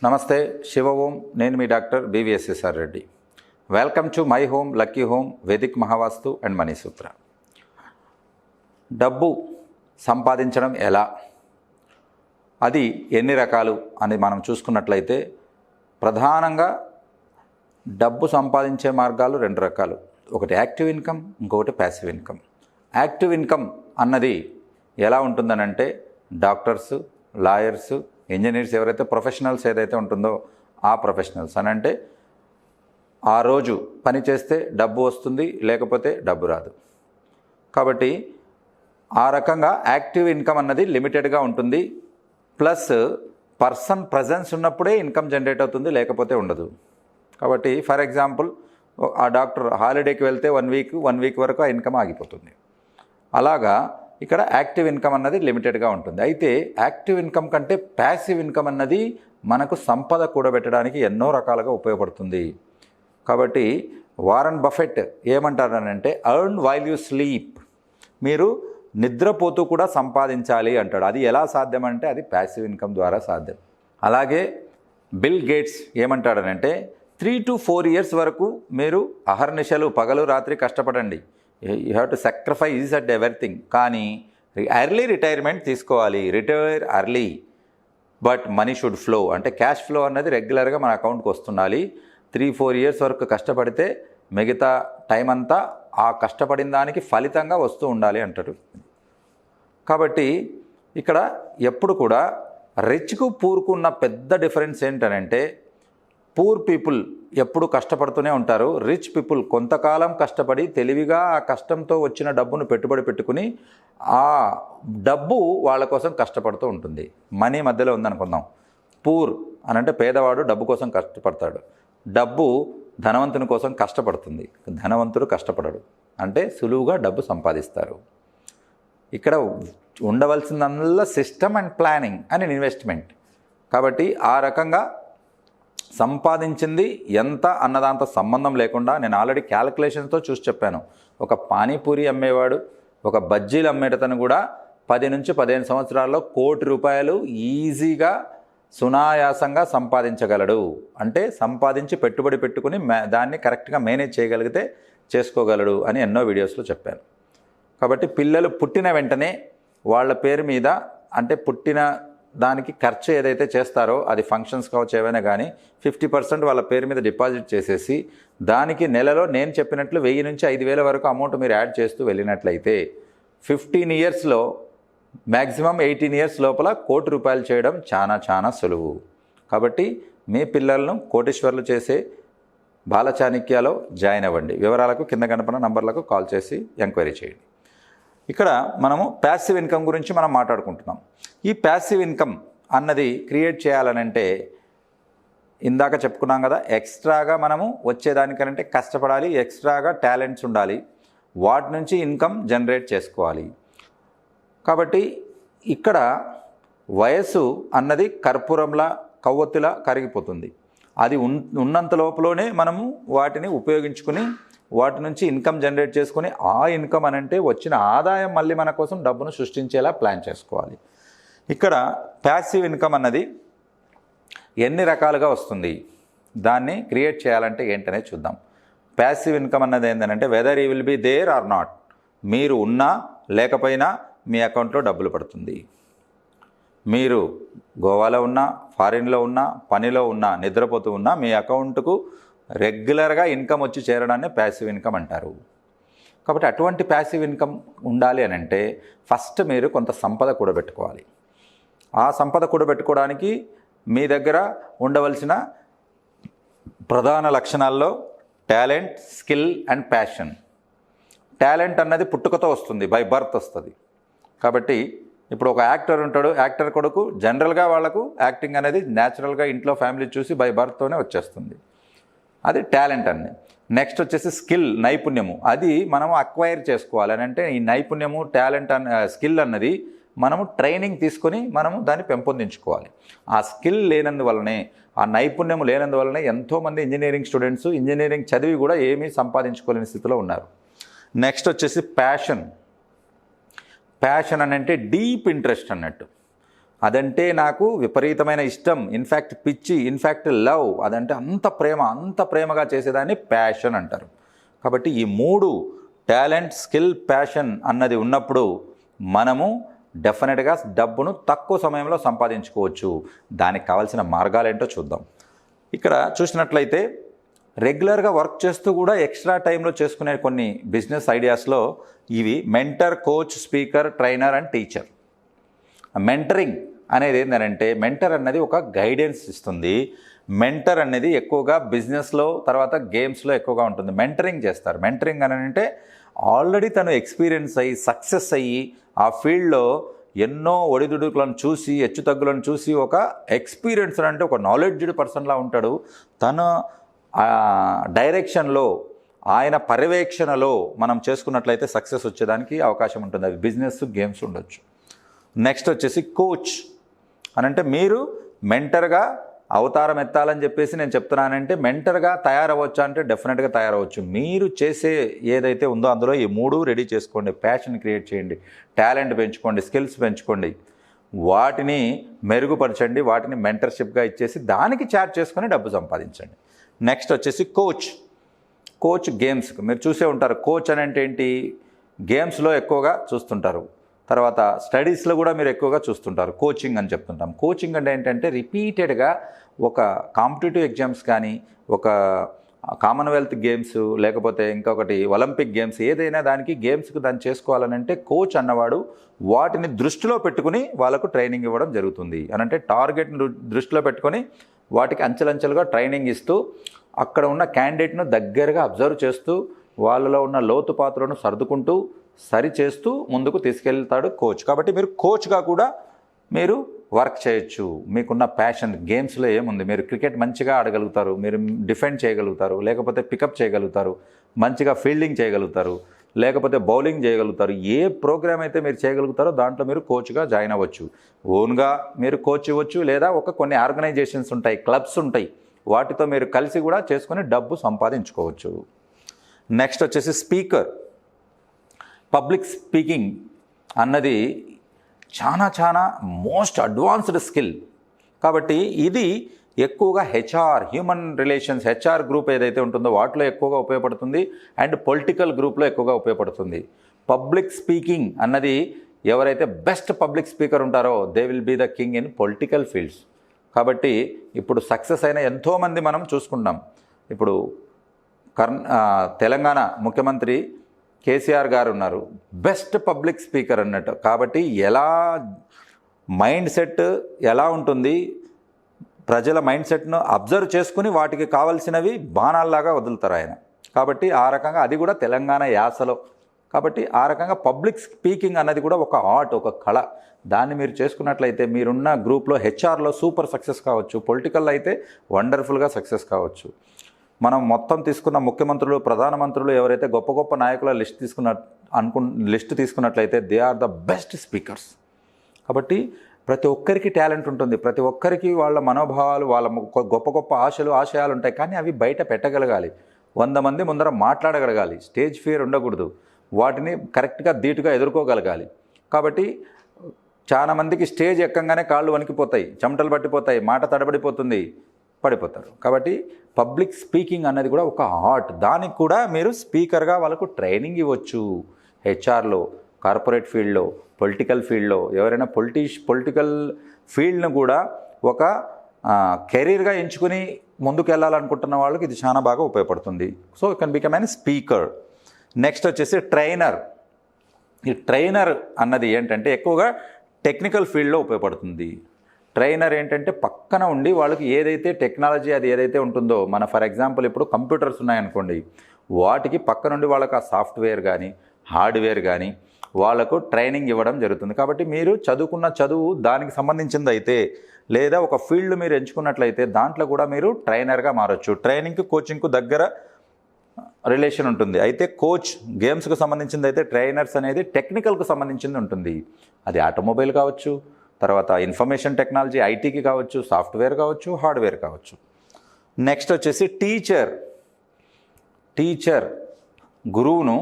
నమస్తే శివ ఓం నేను మీ doctor Bvssr Reddy. Welcome to my home lucky home Vedic Mahavastu and money Sutra. డబ్బు సంపాదించడం ఎలా, అది ఎన్ని రకాలు అని మనం చూసుకున్నట్లయితే ప్రధానంగా డబ్బు సంపాదించే మార్గాలు రెండు రకాలు. ఒకటి యాక్టివ్ ఇన్కమ్, ఇంకొకటి ప్యాసివ్ ఇన్కమ్. యాక్టివ్ ఇన్కమ్ అన్నది ఎలా ఉంటుందనంటే డాక్టర్స్, లాయర్స్, ఇంజనీర్స్ ఎవరైతే ప్రొఫెషనల్స్ ఏదైతే ఉంటుందో ఆ ప్రొఫెషనల్స్ అని అంటే ఆ రోజు పని చేస్తే డబ్బు వస్తుంది, లేకపోతే డబ్బు రాదు. కాబట్టి ఆ రకంగా యాక్టివ్ ఇన్కమ్ అన్నది లిమిటెడ్గా ఉంటుంది. ప్లస్ పర్సన్ ప్రజెన్స్ ఉన్నప్పుడే ఇన్కమ్ జనరేట్ అవుతుంది, లేకపోతే ఉండదు. కాబట్టి ఫర్ ఎగ్జాంపుల్ ఆ డాక్టర్ హాలిడేకి వెళ్తే వన్ వీక్ వరకు ఆ ఇన్కమ్ ఆగిపోతుంది. అలాగా ఇక్కడ యాక్టివ్ ఇన్కమ్ అన్నది లిమిటెడ్గా ఉంటుంది. అయితే యాక్టివ్ ఇన్కమ్ కంటే ప్యాసివ్ ఇన్కమ్ అన్నది మనకు సంపద కూడబెట్టడానికి ఎన్నో రకాలుగా ఉపయోగపడుతుంది. కాబట్టి వారన్ బఫెట్ ఏమంటారనంటే ఎర్న్ వైల్ యూ స్లీప్, మీరు నిద్రపోతూ కూడా సంపాదించాలి అంటాడు. అది ఎలా సాధ్యం అంటే అది ప్యాసివ్ ఇన్కమ్ ద్వారా సాధ్యం. అలాగే బిల్ గేట్స్ ఏమంటాడనంటే 3 to 4 years వరకు మీరు అహర్నిశలు పగలు రాత్రి కష్టపడండి, you have to sacrifice at everything, కానీ ఎర్లీ రిటైర్మెంట్ తీసుకోవాలి, retire early, but money should flow, అంటే క్యాష్ ఫ్లో అన్నది రెగ్యులర్గా మన అకౌంట్కి వస్తుండాలి. 3-4 years వరకు కష్టపడితే మిగతా టైం అంతా ఆ కష్టపడిన దానికి ఫలితంగా వస్తూ ఉండాలి అంటారు. కాబట్టి ఇక్కడ ఎప్పుడు కూడా రిచ్కు పూర్కు ఉన్న పెద్ద డిఫరెన్స్ ఏంటనంటే పూర్ పీపుల్ ఎప్పుడు కష్టపడుతూనే ఉంటారు. రిచ్ పీపుల్ కొంతకాలం కష్టపడి తెలివిగా ఆ కష్టంతో వచ్చిన డబ్బును పెట్టుబడి పెట్టుకుని ఆ డబ్బు వాళ్ళ కోసం కష్టపడుతూ ఉంటుంది. మనీ మధ్యలో ఉందనుకుందాం. పూర్ అని అంటే పేదవాడు డబ్బు కోసం కష్టపడతాడు, డబ్బు ధనవంతుని కోసం కష్టపడుతుంది, ధనవంతుడు కష్టపడడు, అంటే సులువుగా డబ్బు సంపాదిస్తారు. ఇక్కడ ఉండవలసిందల్లా system and planning and investment. కాబట్టి ఆ రకంగా సంపాదించింది ఎంత అన్నదాంతో సంబంధం లేకుండా నేను ఆల్రెడీ క్యాలిక్యులేషన్తో చూసి చెప్పాను. ఒక పానీపూరి అమ్మేవాడు, ఒక బజ్జీలు అమ్మేటతను కూడా 10 నుంచి 15 సంవత్సరాల్లో ₹1,00,00,000 ఈజీగా సునాయాసంగా సంపాదించగలడు. అంటే సంపాదించి పెట్టుబడి పెట్టుకుని దాన్ని కరెక్ట్గా మేనేజ్ చేయగలిగితే చేసుకోగలడు అని ఎన్నో వీడియోస్లో చెప్పాను. కాబట్టి పిల్లలు పుట్టిన వెంటనే వాళ్ళ పేరు మీద, అంటే పుట్టిన దానికి ఖర్చు ఏదైతే చేస్తారో అది ఫంక్షన్స్ కావచ్చు ఏవైనా కానీ 50% వాళ్ళ పేరు మీద డిపాజిట్ చేసేసి దానికి నెలలో నేను చెప్పినట్లు 1000 నుంచి 5000 వరకు అమౌంట్ మీరు యాడ్ చేస్తూ వెళ్ళినట్లయితే 15 yearsలో మ్యాక్సిమం 18 years లోపల ₹1,00,00,000 చేయడం చాలా సులువు. కాబట్టి మీ పిల్లలను కోటీశ్వర్లు చేసే బాలచాణిక్యాలో జాయిన్ అవ్వండి. వివరాలకు కింద కనపడిన నంబర్లకు కాల్ చేసి ఎంక్వైరీ చేయండి. ఇక్కడ మనము ప్యాసివ్ ఇన్కమ్ గురించి మనం మాట్లాడుకుంటున్నాం. ఈ ప్యాసివ్ ఇన్కమ్ అన్నది క్రియేట్ చేయాలనంటే ఇందాక చెప్పుకున్నాం కదా, ఎక్స్ట్రాగా మనము వచ్చేదానికంటే కష్టపడాలి, ఎక్స్ట్రాగా టాలెంట్స్ ఉండాలి, వాటి నుంచి ఇన్కమ్ జనరేట్ చేసుకోవాలి. కాబట్టి ఇక్కడ వయస్సు అన్నది కర్పూరంలా కొవ్వొత్తిలా కరిగిపోతుంది. అది ఉన్నంత లోపలనే మనము వాటిని ఉపయోగించుకుని వాటి నుంచి ఇన్కమ్ జనరేట్ చేసుకుని ఆ ఇన్కమ్ అనంటే వచ్చిన ఆదాయం మళ్ళీ మన కోసం డబ్బును సృష్టించేలా ప్లాన్ చేసుకోవాలి. ఇక్కడ ప్యాసివ్ ఇన్కమ్ అన్నది ఎన్ని రకాలుగా వస్తుంది, దాన్ని క్రియేట్ చేయాలంటే ఏంటనే చూద్దాం. ప్యాసివ్ ఇన్కమ్ అన్నది ఏంటంటే whether you will be there or not, మీరు ఉన్నా లేకపోయినా మీ అకౌంట్లో డబ్బులు పడుతుంది. మీరు గోవాలో ఉన్నా, ఫారిన్లో ఉన్నా, పనిలో ఉన్నా, నిద్రపోతూ ఉన్నా మీ అకౌంట్కు రెగ్యులర్గా ఇన్కమ్ వచ్చి చేరడాన్ని ప్యాసివ్ ఇన్కమ్ అంటారు. కాబట్టి అటువంటి ప్యాసివ్ ఇన్కమ్ ఉండాలి అని అంటే ఫస్ట్ మీరు కొంత సంపద కూడబెట్టుకోవాలి. ఆ సంపద కూడబెట్టుకోవడానికి మీ దగ్గర ఉండవలసిన ప్రధాన లక్షణాల్లో talent, skill and passion. Talent అన్నది పుట్టుకతో వస్తుంది, బై బర్త్ వస్తుంది. కాబట్టి ఇప్పుడు ఒక యాక్టర్ ఉంటాడు, యాక్టర్ కొడుకు జనరల్గా వాళ్ళకు యాక్టింగ్ అనేది న్యాచురల్గా ఇంట్లో ఫ్యామిలీ చూసి బై బర్త్తోనే వచ్చేస్తుంది, అది టాలెంట్ అన్నది. నెక్స్ట్ వచ్చేసి స్కిల్, నైపుణ్యము, అది మనము అక్వైర్ చేసుకోవాలి అని అంటే ఈ నైపుణ్యము, టాలెంట్ స్కిల్ అన్నది మనము ట్రైనింగ్ తీసుకొని మనము దాన్ని పెంపొందించుకోవాలి. ఆ స్కిల్ లేనందువల్లనే, ఆ నైపుణ్యం లేనందువల్లనే ఎంతోమంది ఇంజనీరింగ్ స్టూడెంట్స్ ఇంజనీరింగ్ చదివి కూడా ఏమీ సంపాదించుకోలేని స్థితిలో ఉన్నారు. నెక్స్ట్ వచ్చేసి ప్యాషన్. ప్యాషన్ అని అంటే డీప్ ఇంట్రెస్ట్ అన్నట్టు. అదంటే నాకు విపరీతమైన ఇష్టం, ఇన్ఫ్యాక్ట్ పిచ్చి, ఇన్ఫ్యాక్ట్ లవ్, అదంటే అంత ప్రేమగా చేసేదాన్ని ప్యాషన్ అంటారు. కాబట్టి ఈ 3 టాలెంట్, స్కిల్, ప్యాషన్ అన్నది ఉన్నప్పుడు మనము డెఫినెట్గా డబ్బును తక్కువ సమయంలో సంపాదించుకోవచ్చు. దానికి కావాల్సిన మార్గాలు ఏంటో చూద్దాం. ఇక్కడ చూసినట్లయితే రెగ్యులర్గా వర్క్ చేస్తూ కూడా ఎక్స్ట్రా టైంలో చేసుకునే కొన్ని బిజినెస్ ఐడియాస్లో ఇవి mentor, coach, speaker, trainer and teacher. Mentoring అనేది ఏంటంటే మెంటర్ అన్నది ఒక గైడెన్స్ ఇస్తుంది. మెంటర్ అనేది ఎక్కువగా బిజినెస్లో తర్వాత గేమ్స్లో ఎక్కువగా ఉంటుంది. మెంటరింగ్ చేస్తారు. మెంటరింగ్ అని అంటే ఆల్రెడీ తను ఎక్స్పీరియన్స్ అయ్యి సక్సెస్ అయ్యి ఆ ఫీల్డ్లో ఎన్నో ఒడిదుడుకులను చూసి హెచ్చుతగ్గులను చూసి ఒక ఎక్స్పీరియన్స్ అంటే ఒక నాలెడ్జ్డ్ పర్సన్లా ఉంటాడు. తన డైరెక్షన్లో ఆయన పర్యవేక్షణలో మనం చేసుకున్నట్లయితే సక్సెస్ వచ్చేదానికి అవకాశం ఉంటుంది. అది బిజినెస్, గేమ్స్ ఉండొచ్చు. నెక్స్ట్ వచ్చేసి కోచ్ అని అంటే మీరు మెంటర్గా అవతారం ఎత్తాలని చెప్పేసి నేను చెప్తున్నానంటే మెంటర్గా తయారవ్వచ్చా అంటే డెఫినెట్గా తయారవచ్చు. మీరు చేసే ఏదైతే ఉందో అందులో ఈ 3 రెడీ చేసుకోండి. ప్యాషన్ క్రియేట్ చేయండి, టాలెంట్ పెంచుకోండి, స్కిల్స్ పెంచుకోండి, వాటిని మెరుగుపరచండి, వాటిని మెంటర్షిప్గా ఇచ్చేసి దానికి చార్జ్ చేసుకొని డబ్బు సంపాదించండి. నెక్స్ట్ వచ్చేసి కోచ్ గేమ్స్ మీరు చూసే ఉంటారు. కోచ్ అని అంటే ఏంటి, గేమ్స్లో ఎక్కువగా చూస్తుంటారు, తర్వాత స్టడీస్లో కూడా మీరు ఎక్కువగా చూస్తుంటారు. కోచింగ్ అని చెప్తుంటాం. కోచింగ్ అంటే ఏంటంటే రిపీటెడ్గా ఒక కాంపిటేటివ్ ఎగ్జామ్స్ కానీ, ఒక కామన్వెల్త్ గేమ్స్, లేకపోతే ఇంకొకటి ఒలింపిక్ గేమ్స్, ఏదైనా దానికి గేమ్స్కి దాన్ని చేసుకోవాలని అంటే కోచ్ అన్నవాడు వాటిని దృష్టిలో పెట్టుకుని వాళ్ళకు ట్రైనింగ్ ఇవ్వడం జరుగుతుంది. అనంటే టార్గెట్ని దృష్టిలో పెట్టుకొని వాటికి అంచెలంచెలుగా ట్రైనింగ్ ఇస్తూ అక్కడ ఉన్న క్యాండిడేట్ను దగ్గరగా అబ్జర్వ్ చేస్తూ వాళ్ళలో ఉన్న లోతుపాతులను సర్దుకుంటూ సరి చేస్తూ ముందుకు తీసుకెళ్తాడు కోచ్. కాబట్టి మీరు కోచ్గా కూడా మీరు వర్క్ చేయొచ్చు. మీకున్న ప్యాషన్ గేమ్స్లో ఏముంది, మీరు క్రికెట్ మంచిగా ఆడగలుగుతారు, మీరు డిఫెండ్ చేయగలుగుతారు, లేకపోతే పికప్ చేయగలుగుతారు, మంచిగా ఫీల్డింగ్ చేయగలుగుతారు, లేకపోతే బౌలింగ్ చేయగలుగుతారు. ఏ ప్రోగ్రామ్ అయితే మీరు చేయగలుగుతారో దాంట్లో మీరు కోచ్గా జాయిన్ అవ్వచ్చు. ఓన్గా మీరు కోచ్ ఇవ్వచ్చు, లేదా కొన్ని ఆర్గనైజేషన్స్ ఉంటాయి, క్లబ్స్ ఉంటాయి, వాటితో మీరు కలిసి కూడా చేసుకొని డబ్బు సంపాదించుకోవచ్చు. నెక్స్ట్ వచ్చేసి స్పీకర్. పబ్లిక్ స్పీకింగ్ అన్నది చాలా మోస్ట్ అడ్వాన్స్డ్ స్కిల్. కాబట్టి ఇది ఎక్కువగా హ్యూమన్ రిలేషన్స్, హెచ్ఆర్ గ్రూప్ ఏదైతే ఉంటుందో వాటిలో ఎక్కువగా ఉపయోగపడుతుంది. అండ్ పొలిటికల్ గ్రూప్లో ఎక్కువగా ఉపయోగపడుతుంది. పబ్లిక్ స్పీకింగ్ అన్నది ఎవరైతే బెస్ట్ పబ్లిక్ స్పీకర్ ఉంటారో they will be the king in political fields. కాబట్టి ఇప్పుడు సక్సెస్ అయిన ఎంతోమంది మనం చూసుకుంటాం. ఇప్పుడు తెలంగాణ ముఖ్యమంత్రి కేసీఆర్ గారు ఉన్నారు, బెస్ట్ పబ్లిక్ స్పీకర్ అన్నట్టు. కాబట్టి ఎలా మైండ్ సెట్ ఎలా ఉంటుంది, ప్రజల మైండ్ సెట్ను అబ్జర్వ్ చేసుకుని వాటికి కావాల్సినవి బాణాల్లాగా వదులుతారు ఆయన. కాబట్టి ఆ రకంగా అది కూడా తెలంగాణ యాసలో. కాబట్టి ఆ రకంగా పబ్లిక్ స్పీకింగ్ అన్నది కూడా ఒక ఆర్ట్, ఒక కళ. దాన్ని మీరు చేసుకున్నట్లయితే మీరున్న గ్రూప్లో హెచ్ఆర్లో సూపర్ సక్సెస్ కావచ్చు, పొలిటికల్ అయితే వండర్ఫుల్గా సక్సెస్ కావచ్చు. మనం మొత్తం తీసుకున్న ముఖ్యమంత్రులు, ప్రధానమంత్రులు ఎవరైతే గొప్ప గొప్ప నాయకుల లిస్ట్ తీసుకున్నట్లయితే they are the best speakers. కాబట్టి ప్రతి ఒక్కరికి టాలెంట్ ఉంటుంది, ప్రతి ఒక్కరికి వాళ్ళ మనోభావాలు, వాళ్ళ గొప్ప గొప్ప ఆశయాలు ఉంటాయి. కానీ అవి బయట పెట్టగలగాలి, 100 మంది ముందర మాట్లాడగలగాలి, స్టేజ్ ఫియర్ ఉండకూడదు, వాటిని కరెక్ట్గా ధీటుగా ఎదుర్కోగలగాలి. కాబట్టి చాలా మందికి స్టేజ్ ఎక్కంగానే కాళ్ళు వణికిపోతాయి, చెమటలు పట్టిపోతాయి, మాట తడబడిపోతుంది, పడిపోతారు. కాబట్టి పబ్లిక్ స్పీకింగ్ అన్నది కూడా ఒక ఆర్ట్. దానికి కూడా మీరు స్పీకర్గా వాళ్ళకు ట్రైనింగ్ ఇవ్వచ్చు. హెచ్ఆర్లో, కార్పొరేట్ ఫీల్డ్లో, పొలిటికల్ ఫీల్డ్లో ఎవరైనా పొలిటికల్ ఫీల్డ్ను కూడా ఒక కెరీర్గా ఎంచుకుని ముందుకు వెళ్ళాలనుకుంటున్న వాళ్ళకి ఇది చాలా బాగా ఉపయోగపడుతుంది. So you can become an speaker. Next వచ్చేసి ట్రైనర్. ఈ ట్రైనర్ అన్నది ఏంటంటే ఎక్కువగా టెక్నికల్ ఫీల్డ్లో ఉపయోగపడుతుంది. ట్రైనర్ ఏంటంటే పక్కన ఉండి వాళ్ళకి ఏదైతే టెక్నాలజీ అది ఏదైతే ఉంటుందో, ఫర్ ఎగ్జాంపుల్ ఇప్పుడు కంప్యూటర్స్ ఉన్నాయనుకోండి, వాటికి పక్క నుండి వాళ్ళకి ఆ సాఫ్ట్వేర్ కానీ హార్డ్వేర్ కానీ వాళ్ళకు ట్రైనింగ్ ఇవ్వడం జరుగుతుంది. కాబట్టి మీరు చదువుకున్న చదువు దానికి సంబంధించింది అయితే, లేదా ఒక ఫీల్డ్ మీరు ఎంచుకున్నట్లయితే దాంట్లో కూడా మీరు ట్రైనర్గా మారచ్చు. ట్రైనింగ్కి కోచింగ్కు దగ్గర రిలేషన్ ఉంటుంది. అయితే కోచ్ గేమ్స్కి సంబంధించింది అయితే ట్రైనర్స్ అనేది టెక్నికల్కు సంబంధించింది ఉంటుంది. అది ఆటోమొబైల్ కావచ్చు, తర్వాత ఇన్ఫర్మేషన్ టెక్నాలజీ ఐటీకి కావచ్చు, సాఫ్ట్వేర్ కావచ్చు, హార్డ్వేర్ కావచ్చు. నెక్స్ట్ వచ్చేసి టీచర్ గురువును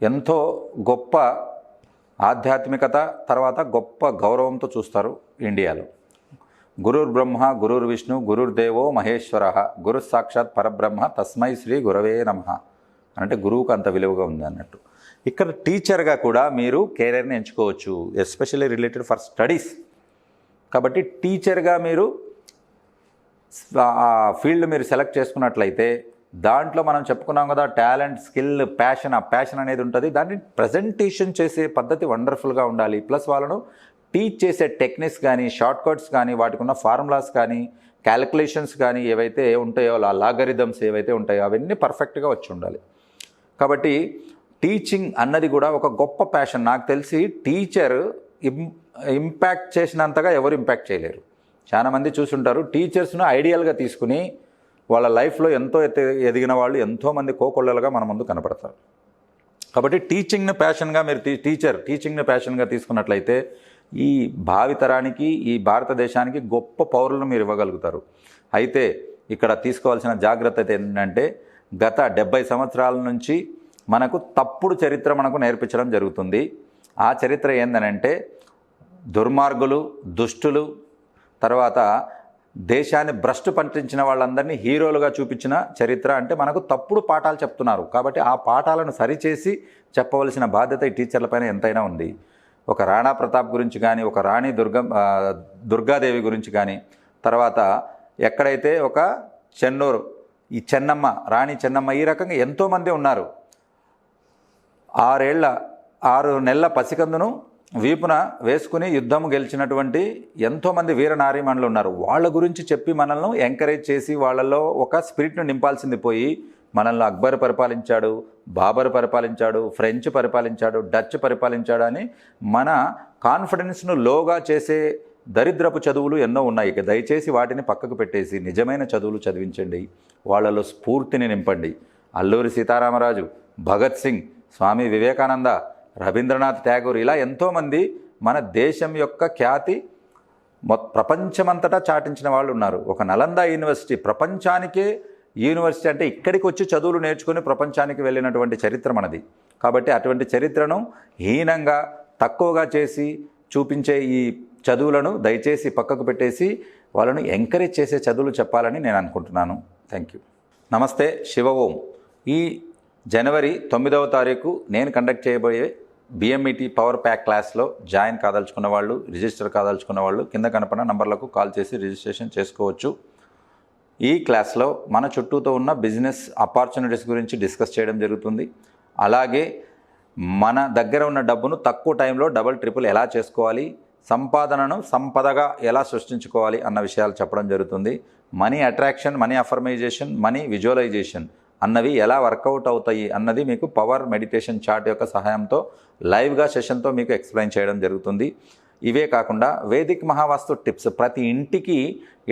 ఎంతో గొప్ప ఆధ్యాత్మికత తర్వాత గొప్ప గౌరవంతో చూస్తారు. ఇండియాలో. గురుర్ బ్రహ్మ గురుర్ విష్ణు గురుర్దేవో మహేశ్వర గురు సాక్షాత్ పరబ్రహ్మ తస్మై శ్రీ గురవే నమః అంటే గురువుకు అంత విలువగా ఉంది అన్నట్టు. ఇక్కడ టీచర్గా కూడా మీరు కెరీర్ని ఎంచుకోవచ్చు, ఎస్పెషల్లీ రిలేటెడ్ ఫర్ స్టడీస్. కాబట్టి టీచర్గా మీరు ఫీల్డ్ మీరు సెలెక్ట్ చేసుకున్నట్లయితే దాంట్లో మనం చెప్పుకున్నాం కదా, టాలెంట్, స్కిల్, ప్యాషన్. ఆ ప్యాషన్ అనేది ఉంటుంది. దాన్ని ప్రజెంటేషన్ చేసే పద్ధతి వండర్ఫుల్గా ఉండాలి. ప్లస్ వాళ్ళను టీచ్ చేసే టెక్నిక్స్ కానీ, షార్ట్ కట్స్ కానీ, వాటికి ఉన్న ఫార్ములాస్ కానీ, క్యాలిక్యులేషన్స్ కానీ ఏవైతే ఉంటాయో, లాగరిథమ్స్ ఏవైతే ఉంటాయో అవన్నీ పర్ఫెక్ట్గా వచ్చి ఉండాలి. కాబట్టి టీచింగ్ అన్నది కూడా ఒక గొప్ప ప్యాషన్. నాకు తెలిసి టీచర్ ఇంపాక్ట్ చేసినంతగా ఎవరు ఇంపాక్ట్ చేయలేరు. చాలామంది చూసుంటారు టీచర్స్ను ఐడియల్గా తీసుకుని వాళ్ళ లైఫ్లో ఎంతో ఎదిగిన వాళ్ళు ఎంతోమంది కోకొల్లలుగా మన ముందు కనపడతారు. కాబట్టి టీచింగ్ని ప్యాషన్గా మీరు టీచింగ్ని ప్యాషన్గా తీసుకున్నట్లయితే ఈ భావితరానికి, ఈ భారతదేశానికి గొప్ప పౌరులను మీరు ఇవ్వగలుగుతారు. అయితే ఇక్కడ తీసుకోవాల్సిన జాగ్రత్త ఏంటంటే గత 70 సంవత్సరాల నుంచి మనకు తప్పుడు చరిత్ర మనకు నేర్పించడం జరుగుతుంది. ఆ చరిత్ర ఏందనంటే దుర్మార్గులు, దుష్టులు, తర్వాత దేశాన్ని భ్రష్టు పట్టించిన వాళ్ళందరినీ హీరోలుగా చూపించిన చరిత్ర. అంటే మనకు తప్పుడు పాఠాలు చెప్తున్నారు. కాబట్టి ఆ పాఠాలను సరిచేసి చెప్పవలసిన బాధ్యత ఈ టీచర్లపైన ఎంతైనా ఉంది. ఒక రాణా ప్రతాప్ గురించి కానీ, ఒక రాణి దుర్గాదేవి గురించి కానీ, తర్వాత ఎక్కడైతే ఒక చెన్నూరు, ఈ చెన్నమ్మ, రాణి చెన్నమ్మ, ఈ రకంగా ఎంతోమంది ఉన్నారు. 6 నెలల పసికందును వీపున వేసుకుని యుద్ధం గెలిచినటువంటి ఎంతోమంది వీర నారీమణులు ఉన్నారు. వాళ్ళ గురించి చెప్పి మనల్ని ఎంకరేజ్ చేసి వాళ్ళల్లో ఒక స్పిరిట్ను నింపాల్సింది పోయి మనల్ని అక్బర్ పరిపాలించాడు, బాబర్ పరిపాలించాడు, ఫ్రెంచ్ పరిపాలించాడు, డచ్ పరిపాలించాడు అని మన కాన్ఫిడెన్స్ను లోగా చేసే దరిద్రపు చదువులు ఎన్నో ఉన్నాయి. దయచేసి వాటిని పక్కకు పెట్టేసి నిజమైన చదువులు చదివించండి, వాళ్ళలో స్ఫూర్తిని నింపండి. అల్లూరి సీతారామరాజు, భగత్ సింగ్, స్వామి వివేకానంద, రవీంద్రనాథ్ ఠాగూర్, ఇలా ఎంతోమంది మన దేశం యొక్క ఖ్యాతి ప్రపంచమంతటా చాటించిన వాళ్ళు ఉన్నారు. ఒక నలంద యూనివర్సిటీ ప్రపంచానికే యూనివర్సిటీ అంటే ఇక్కడికి వచ్చి చదువులు నేర్చుకుని ప్రపంచానికి వెళ్ళినటువంటి చరిత్ర మనది. కాబట్టి అటువంటి చరిత్రను హీనంగా, తక్కువగా చేసి చూపించే ఈ చదువులను దయచేసి పక్కకు పెట్టేసి వాళ్ళను ఎంకరేజ్ చేసే చదువులు చెప్పాలని నేను అనుకుంటున్నాను. Thank you. నమస్తే. శివ ఓం. ఈ జనవరి 9వ తారీఖు నేను కండక్ట్ చేయబోయే బిఎంఈటీ పవర్ ప్యాక్ క్లాస్లో జాయిన్ కాదలుచుకున్న వాళ్ళు, రిజిస్టర్ కాదలుచుకున్న వాళ్ళు కింద కనపడిన నంబర్లకు కాల్ చేసి రిజిస్ట్రేషన్ చేసుకోవచ్చు. ఈ క్లాస్లో మన చుట్టూతో ఉన్న బిజినెస్ ఆపర్చునిటీస్ గురించి డిస్కస్ చేయడం జరుగుతుంది. అలాగే మన దగ్గర ఉన్న డబ్బును తక్కువ టైంలో డబుల్, ట్రిపుల్ ఎలా చేసుకోవాలి, సంపాదనను సంపదగా ఎలా సృష్టించుకోవాలి అన్న విషయాలు చెప్పడం జరుగుతుంది. Money attraction, money affirmation, money visualisation అన్నవి ఎలా వర్కౌట్ అవుతాయి అన్నది మీకు పవర్ మెడిటేషన్ చార్ట్ యొక్క సహాయంతో లైవ్గా సెషన్తో మీకు ఎక్స్ప్లెయిన్ చేయడం జరుగుతుంది. ఇవే కాకుండా వేదిక్ మహావాస్తు టిప్స్, ప్రతి ఇంటికి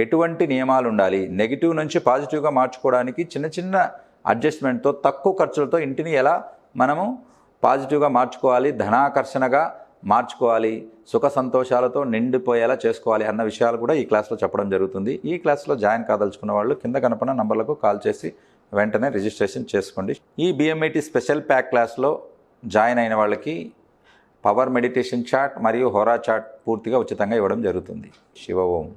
ఎటువంటి నియమాలు ఉండాలి, నెగిటివ్ నుంచి పాజిటివ్గా మార్చుకోవడానికి చిన్న చిన్న అడ్జస్ట్మెంట్తో తక్కువ ఖర్చులతో ఇంటిని ఎలా మనము పాజిటివ్గా మార్చుకోవాలి, ధనాకర్షణగా మార్చుకోవాలి, సుఖ సంతోషాలతో నిండిపోయేలా చేసుకోవాలి అన్న విషయాలు కూడా ఈ క్లాస్లో చెప్పడం జరుగుతుంది. ఈ క్లాస్లో జాయిన్ కాదలుచుకున్న వాళ్ళు కింద కనపడిన నంబర్లకు కాల్ చేసి వెంటనే రిజిస్ట్రేషన్ చేసుకోండి. ఈ బిఎంఐటి స్పెషల్ ప్యాక్ క్లాస్లో జాయిన్ అయిన వాళ్ళకి పవర్ మెడిటేషన్ చార్ట్ మరియు హోరా చార్ట్ పూర్తిగా ఉచితంగా ఇవ్వడం జరుగుతుంది. శివ ఓం.